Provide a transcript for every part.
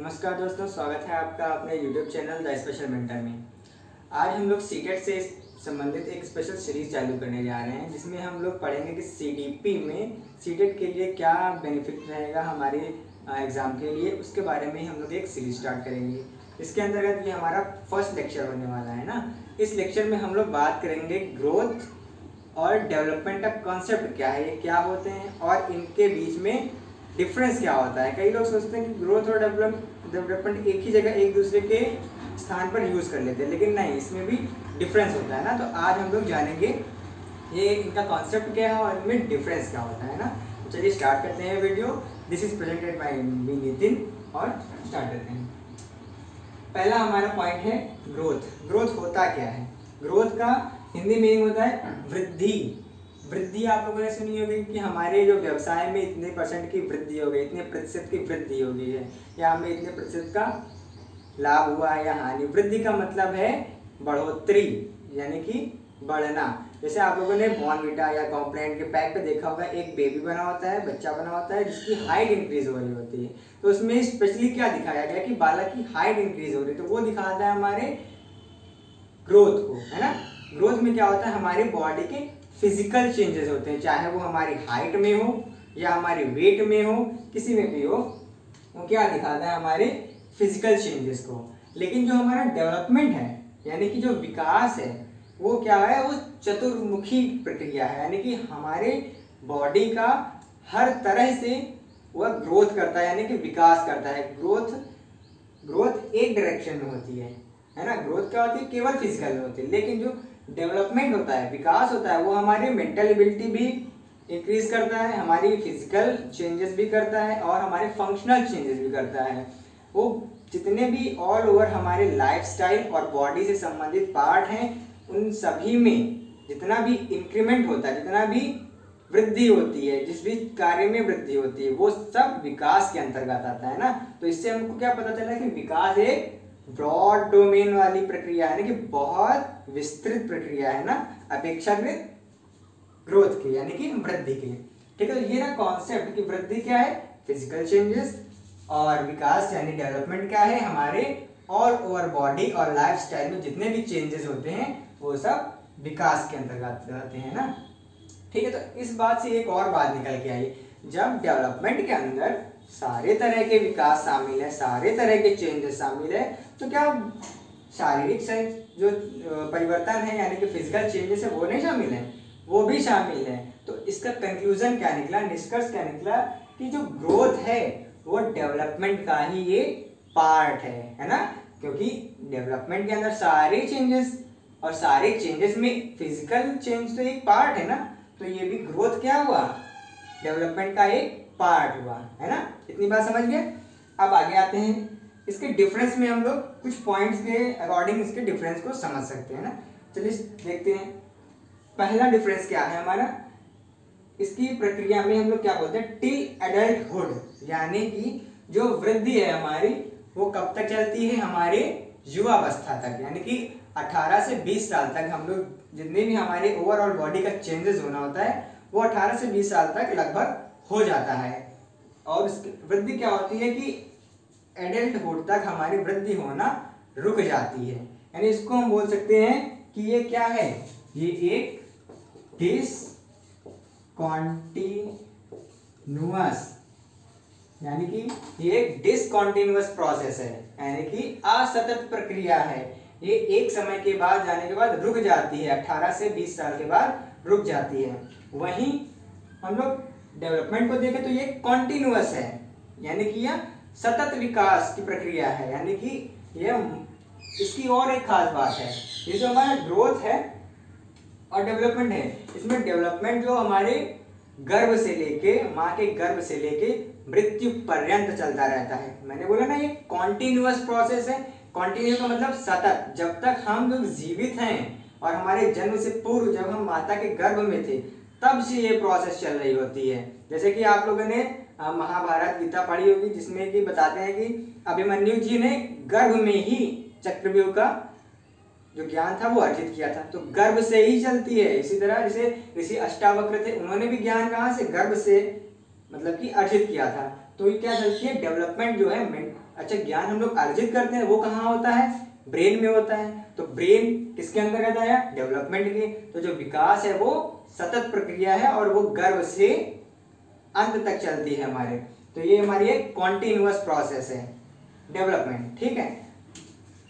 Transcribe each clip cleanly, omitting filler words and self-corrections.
नमस्कार दोस्तों, स्वागत है आपका अपने YouTube channel the special mentor में। आज हम लोग सीटेट से संबंधित एक स्पेशल सीरीज चालू करने जा रहे हैं, जिसमें हम लोग पढ़ेंगे कि सीडीपी में सीटेट के लिए क्या बेनिफिट रहेगा हमारे एग्ज़ाम के लिए। उसके बारे में हम लोग एक सीरीज स्टार्ट करेंगे। इसके अंतर्गत ये हमारा फर्स्ट लेक्चर होने वाला है ना। इस लेक्चर में हम लोग बात करेंगे ग्रोथ और डेवलपमेंट ऑफ कॉन्सेप्ट क्या है, ये क्या होते हैं और इनके बीच में डिफरेंस क्या होता है। कई लोग सोचते हैं कि ग्रोथ और डेवलपमेंट एक ही जगह एक दूसरे के स्थान पर यूज़ कर लेते हैं, लेकिन नहीं, इसमें भी डिफरेंस होता है ना। तो आज हम लोग जानेंगे ये इनका कॉन्सेप्ट क्या है और इनमें डिफरेंस क्या होता है ना। तो चलिए स्टार्ट करते हैं video. This is presented by me Nitin और स्टार्ट करते हैं। पहला हमारा पॉइंट है ग्रोथ। ग्रोथ होता क्या है? ग्रोथ का हिंदी मीनिंग होता है वृद्धि। वृद्धि आप लोगों ने सुनी होगी कि हमारे जो व्यवसाय में इतने % की वृद्धि हो गई, इतने प्रतिशत की वृद्धि हो गई है, या हमें इतने प्रतिशत का लाभ हुआ है या हानि। वृद्धि का मतलब है बढ़ोतरी, यानी कि बढ़ना। जैसे आप लोगों ने बॉर्नवीटा या कॉम्प्लान के पैक पे देखा होगा, एक बेबी बना होता है, बच्चा बना होता है, जिसकी हाइट इंक्रीज हो रही होती है। तो उसमें स्पेशली क्या दिखाया गया कि बालक की हाइट इंक्रीज हो रही है, तो वो दिखाता है हमारे ग्रोथ को, है ना। ग्रोथ में क्या होता है, हमारी बॉडी के फिजिकल चेंजेस होते हैं, चाहे वो हमारी हाइट में हो या हमारी वेट में हो, किसी में भी हो, वो क्या दिखाता है, हमारे फिजिकल चेंजेस को। लेकिन जो हमारा डेवलपमेंट है, यानी कि जो विकास है, वो क्या है, वो चतुर्मुखी प्रक्रिया है, यानी कि हमारे बॉडी का हर तरह से वह ग्रोथ करता है, यानी कि विकास करता है। ग्रोथ एक डायरेक्शन में होती है ना। ग्रोथ क्या होती है, केवल फिजिकल में होती है। लेकिन जो डेवलपमेंट होता है, विकास होता है, वो हमारी मेंटल एबिलिटी भी इंक्रीज करता है, हमारी फिजिकल चेंजेस भी करता है और हमारे फंक्शनल चेंजेस भी करता है। वो जितने भी ऑल ओवर हमारे लाइफस्टाइल और बॉडी से संबंधित पार्ट हैं, उन सभी में जितना भी इंक्रीमेंट होता है, जितना भी वृद्धि होती है, जिस भी कार्य में वृद्धि होती है, वो सब विकास के अंतर्गत आता है ना। तो इससे हमको क्या पता चला कि विकास एक ब्रॉड डोमेन वाली प्रक्रिया है, यानी कि बहुत विस्तृत प्रक्रिया है ना, अपेक्षाकृत ग्रोथ की, यानी कि वृद्धि की। ठीक है, तो ये ना कॉन्सेप्ट की वृद्धि क्या है, फिजिकल चेंजेस, और विकास यानी डेवलपमेंट क्या है, हमारे ऑल ओवर बॉडी और लाइफस्टाइल में जितने भी चेंजेस होते हैं, वो सब विकास के अंतर्गत आते हैं ना। ठीक है, तो इस बात से एक और बात निकल के आई, जब डेवलपमेंट के अंदर सारे तरह के विकास शामिल है, सारे तरह के चेंजेस शामिल है, तो क्या शारीरिक जो परिवर्तन है, यानी कि फिजिकल चेंजेस है, वो नहीं शामिल है? वो भी शामिल है। तो इसका कंक्लूजन क्या निकला, निष्कर्ष क्या निकला, कि जो ग्रोथ है वो डेवलपमेंट का ही एक पार्ट है ना। क्योंकि डेवलपमेंट के अंदर सारे चेंजेस, और सारे चेंजेस में फिजिकल चेंज तो एक पार्ट है ना। तो ये भी ग्रोथ क्या हुआ, डेवलपमेंट का एक पार्ट हुआ, है ना। इतनी बात समझ गए। अब आगे आते हैं, इसके डिफरेंस में हम लोग कुछ पॉइंट्स के अकॉर्डिंग इसके डिफरेंस को समझ सकते हैं ना। चलिए देखते हैं। पहला डिफरेंस क्या है हमारा, इसकी प्रक्रिया में हम लोग क्या बोलते हैं, टिल एडल्टहुड, यानी कि जो वृद्धि है हमारी, वो कब तक चलती है, हमारे युवावस्था तक, यानी कि 18 से 20 साल तक हम लोग जितने भी हमारे ओवरऑल बॉडी का चेंजेस होना होता है, वो 18 से 20 साल तक लगभग हो जाता है। और इसकी वृद्धि क्या होती है कि एडल्टहुड तक हमारी वृद्धि होना रुक जाती है। यानी इसको हम बोल सकते हैं कि ये क्या है, ये एक डिसकंटिन्यूअस, यानी कि ये एक डिसकंटिन्यूअस प्रोसेस है, यानी कि असतत प्रक्रिया है। ये एक समय के बाद जाने के बाद रुक जाती है, 18 से 20 साल के बाद रुक जाती है। वहीं हम लोग डेवलपमेंट को देखें तो ये कॉन्टिन्यूअस है, यानी कि यह सतत विकास की प्रक्रिया है। यानी कि यह इसकी और एक खास बात है, ये जो हमारा ग्रोथ है और डेवलपमेंट है, इसमें डेवलपमेंट जो हमारे गर्भ से लेके, माँ के गर्भ से लेके मृत्यु पर्यंत चलता रहता है। मैंने बोला ना, ये कॉन्टिन्यूअस प्रोसेस है। कॉन्टिन्यू का मतलब सतत, जब तक हम लोग जीवित हैं और हमारे जन्म से पूर्व जब हम माता के गर्भ में थे, तब से ये प्रोसेस चल रही होती है। जैसे कि आप लोगों ने महाभारत गीता पढ़ी होगी, जिसमें कि बताते हैं कि अभिमन्यु जी ने गर्भ में ही चक्रव्यूह का जो ज्ञान था वो अर्जित किया था, तो गर्भ से ही चलती है। इसी तरह जैसे ऋषि अष्टावक्र थे, उन्होंने भी ज्ञान कहाँ से, गर्भ से मतलब कि अर्जित किया था। तो ये क्या चलती है, डेवलपमेंट जो है अच्छा ज्ञान हम लोग अर्जित करते हैं वो कहाँ होता है, ब्रेन में होता है। तो ब्रेन किसके अंतर्गत आया, डेवलपमेंट के। तो जो विकास है वो सतत प्रक्रिया है और वो गर्भ से अंत तक चलती है हमारे। तो ये हमारी एक कॉन्टिन्यूअस प्रोसेस है डेवलपमेंट, ठीक है।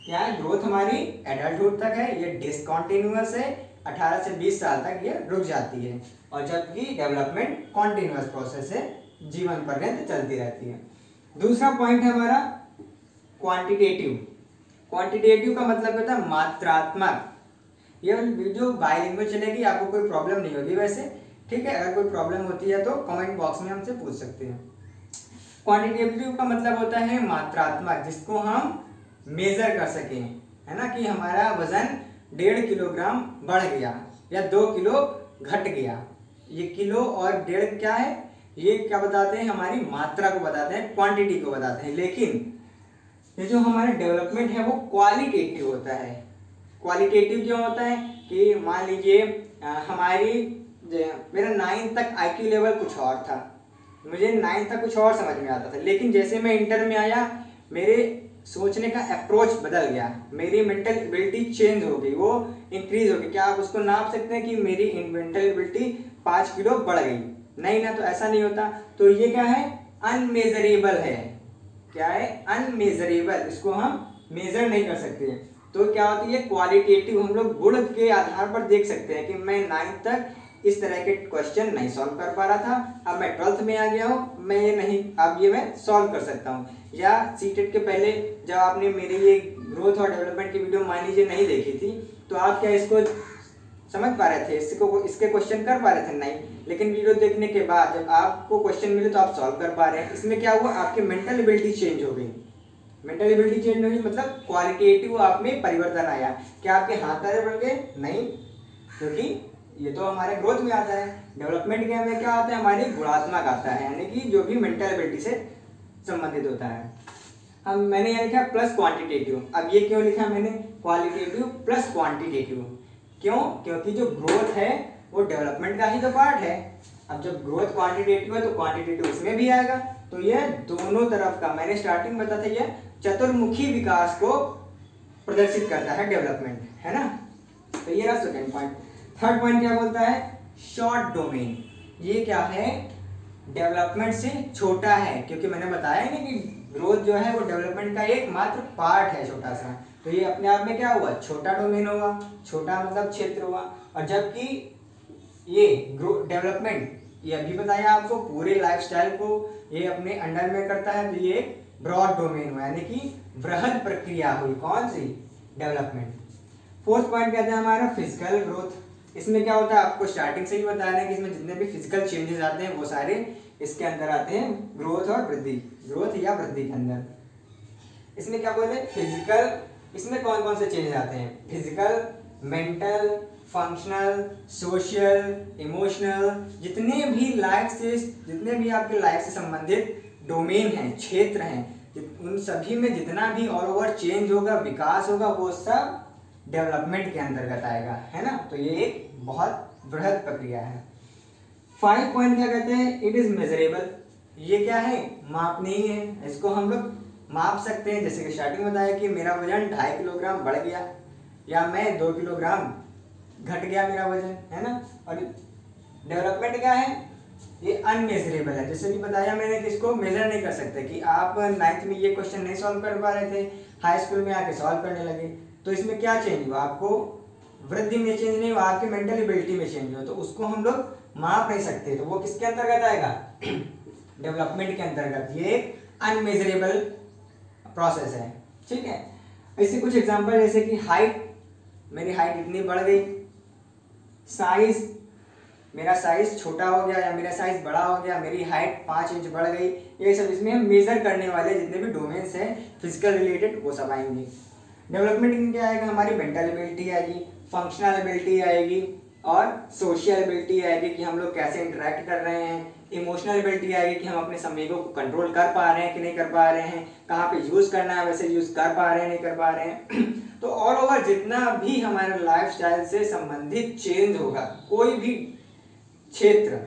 क्या है, ग्रोथ हमारी एडल्टहुड तक है, ये डिसकॉन्टिन्यूअस है, 18 से 20 साल तक ये रुक जाती है। और जबकि डेवलपमेंट कॉन्टिन्यूअस प्रोसेस है, जीवन पर्यंत चलती रहती है। दूसरा पॉइंट है हमारा क्वांटिटेटिव। क्वांटिटेटिव का मतलब होता है मात्रात्मक। ये वीडियो बायलिंगुअल चलेगी, आपको कोई प्रॉब्लम नहीं होगी वैसे, ठीक है। अगर कोई प्रॉब्लम होती है तो कमेंट बॉक्स में हमसे पूछ सकते हैं। क्वांटिटेटिव का मतलब होता है मात्रात्मक, जिसको हम मेजर कर सकें, है ना, कि हमारा वजन 1.5 किलोग्राम बढ़ गया या 2 किलो घट गया। ये किलो और 1.5 क्या है, ये क्या बताते हैं, हमारी मात्रा को बताते हैं, क्वांटिटी को बताते हैं। लेकिन ये जो हमारा डेवलपमेंट है वो क्वालिटेटिव होता है। क्वालिटेटिव क्यों होता है कि मान लीजिए मेरा 9 तक IQ लेवल कुछ और था, मुझे 9 तक कुछ और समझ में आता था, लेकिन जैसे मैं इंटर में आया मेरे सोचने का अप्रोच बदल गया, मेरी मेंटल एबिलिटी चेंज हो गई, वो इंक्रीज हो गई। क्या आप उसको नाप सकते हैं कि मेरी मेंटल एबिलिटी 5 किलो बढ़ गई? नहीं ना, तो ऐसा नहीं होता। तो ये क्या है, अनमेजरेबल है। क्या है, अनमेजरेबल, इसको हम मेजर नहीं कर सकते। तो क्या होती है, क्वालिटेटिव हम लोग गुण के आधार पर देख सकते हैं कि मैं 9 तक इस तरह के क्वेश्चन नहीं सॉल्व कर पा रहा था, अब मैं 12th में आ गया हूँ, मैं ये नहीं, अब ये मैं सॉल्व कर सकता हूँ। या सीटेट के पहले जब आपने मेरी ये ग्रोथ और डेवलपमेंट की वीडियो मान लीजिए नहीं देखी थी, तो आप क्या इसको समझ पा रहे थे, इसके क्वेश्चन कर पा रहे थे? नहीं। लेकिन वीडियो देखने के बाद जब आपको क्वेश्चन मिले तो आप सॉल्व कर पा रहे हैं। इसमें क्या हुआ, आपकी मेंटल एबिलिटी चेंज हो गई। मेंटल एबिलिटी चेंज हुई मतलब क्वालिटेटिव आप में परिवर्तन आया। क्या आपके हाथ पैर बढ़ गए? नहीं, क्योंकि ये तो हमारे ग्रोथ में आता है। डेवलपमेंट के में क्या आता है, हमारी गुणात्मक आता है, यानी कि जो भी मेंटल एबिलिटी से संबंधित होता है। अब मैंने यहाँ लिखा प्लस क्वांटिटेटिव। अब ये क्यों लिखा मैंने, क्वालिटेटिव प्लस क्वांटिटेटिव? क्यों? क्योंकि जो ग्रोथ है वो डेवलपमेंट का ही तो पार्ट है। अब जब ग्रोथ क्वांटिटेटिव है तो क्वांटिटेटिव उसमें भी आएगा। तो ये दोनों तरफ का, मैंने स्टार्टिंग में बताया था, ये चतुर्मुखी विकास को प्रदर्शित करता है डेवलपमेंट, है ना। तो ये रहा सेकंड पॉइंट। थर्ड पॉइंट क्या बोलता है, शॉर्ट डोमेन। ये क्या है, डेवलपमेंट से छोटा है, क्योंकि मैंने बताया ना कि ग्रोथ जो है वो डेवलपमेंट का एक मात्र पार्ट है, छोटा सा। तो ये अपने आप में क्या हुआ, छोटा डोमेन होगा, छोटा मतलब क्षेत्र हुआ। और जबकि ये डेवलपमेंट, ये अभी बताया आपको, पूरे लाइफस्टाइल को ये अपने अंडर में करता है। तो ये ब्रॉड डोमेन हुआ, यानी कि वृहद प्रक्रिया हुई, कौन सी, डेवलपमेंट। फोर्थ पॉइंट कहते हैं हमारा फिजिकल ग्रोथ। इसमें क्या होता है, आपको स्टार्टिंग से ही बताया है कि इसमें जितने भी फिजिकल चेंजेस आते हैं वो सारे इसके अंदर आते हैं, ग्रोथ और वृद्धि, ग्रोथ या वृद्धि के अंदर। इसमें क्या बोलते हैं, फिजिकल, इसमें कौन कौन से चेंजेस आते हैं, physical, mental, functional, social, emotional, जितने भी आपके लाइफ से संबंधित डोमेन हैं, क्षेत्र हैं, उन सभी में जितना भी ऑल ओवर चेंज होगा, विकास होगा, वो सब डेवलपमेंट के अंतर्गत आएगा, है ना। तो ये एक बहुत बृहद प्रक्रिया है। 5 पॉइंट क्या कहते हैं, इट इज मेजरेबल। ये क्या है, मापनीय है, इसको हम लोग माप सकते हैं। जैसे कि स्टार्टिंग में बताया कि मेरा वजन 2.5 किलोग्राम बढ़ गया, या मैं 2 किलोग्राम घट गया मेरा वजन, है ना। और डेवलपमेंट क्या है, ये अनमेजरेबल है। जैसे भी बताया मैंने कि इसको मेजर नहीं कर सकते, कि आप 9th में ये क्वेश्चन नहीं सॉल्व कर पा रहे थे, हाई स्कूल में आके सॉल्व करने लगे, तो इसमें क्या चेंज हुआ, आपको वृद्धि में चेंज नहीं हुआ, आपकी मेंटल एबिलिटी में चेंज हुआ। तो उसको हम लोग माप नहीं सकते, तो वो किसके अंतर्गत आएगा, डेवलपमेंट के अंतर्गत। ये एक अनमेजरेबल प्रोसेस है, ठीक है। ऐसे कुछ एग्जांपल, जैसे कि हाइट, मेरी हाइट इतनी बढ़ गई, साइज, मेरा साइज छोटा हो गया या मेरा साइज बड़ा हो गया, मेरी हाइट 5 इंच बढ़ गई, ये सब इसमें हम मेजर करने वाले जितने भी डोमेन्स हैं फिजिकल रिलेटेड वो सब आएंगे। डेवलपमेंट में क्या आएगा, हमारी मेंटल एबिलिटी आएगी, फंक्शनल एबिलिटी आएगी, और सोशल एबिलिटी आएगी कि हम लोग कैसे इंटरेक्ट कर रहे हैं, इमोशनल एबिलिटी आएगी कि हम अपने संवेगों को कंट्रोल कर पा रहे हैं कि नहीं कर पा रहे हैं, कहाँ पे यूज करना है वैसे यूज कर पा रहे हैं नहीं कर पा रहे हैं। तो ऑल ओवर जितना भी हमारे लाइफस्टाइल से संबंधित चेंज होगा, कोई भी क्षेत्र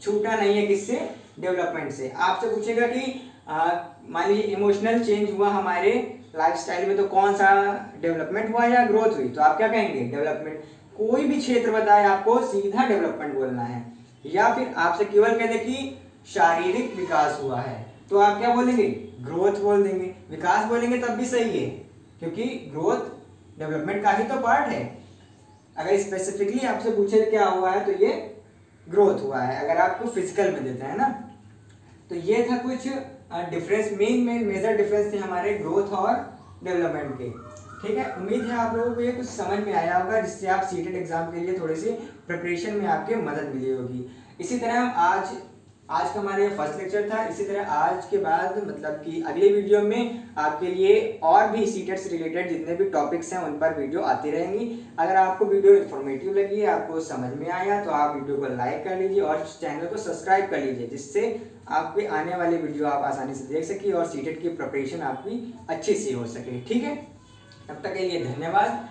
छूटा नहीं है किससे, डेवलपमेंट से। आपसे पूछेगा कि मान लीजिए इमोशनल चेंज हुआ हमारे लाइफस्टाइल में, तो कौन सा डेवलपमेंट हुआ या ग्रोथ हुई, तो आप क्या कहेंगे? डेवलपमेंट। कोई भी क्षेत्र बताए आपको सीधा डेवलपमेंट बोलना है। या फिर आपसे केवल कह दे कि शारीरिक विकास हुआ है, तो आप क्या बोलेंगे? ग्रोथ बोल देंगे। विकास बोलेंगे तब भी सही है, क्योंकि ग्रोथ डेवलपमेंट का ही तो पार्ट है। अगर स्पेसिफिकली आपसे पूछे क्या हुआ है, तो ये ग्रोथ हुआ है, अगर आपको फिजिकल में देते हैं ना। तो ये था कुछ डिफरेंस, मेन मेजर डिफरेंस थे हमारे ग्रोथ और डेवलपमेंट के। ठीक है, उम्मीद है आप लोगों को ये कुछ समझ में आया होगा, जिससे आप सीटेट एग्जाम के लिए थोड़ी सी प्रिपरेशन में आपके मदद मिली होगी। इसी तरह हम आज का हमारे फर्स्ट लेक्चर था। इसी तरह आज के बाद मतलब कि अगले वीडियो में आपके लिए और भी सीटेट से रिलेटेड जितने भी टॉपिक्स हैं उन पर वीडियो आती रहेंगी। अगर आपको वीडियो इन्फॉर्मेटिव लगी है, आपको समझ में आया, तो आप वीडियो को लाइक कर लीजिए और चैनल को सब्सक्राइब कर लीजिए, जिससे आपके आने वाले वीडियो आप आसानी से देख सकें और सीटेट की प्रिपरेशन आपकी अच्छी सी हो सके। ठीक है, तब तक के लिए धन्यवाद।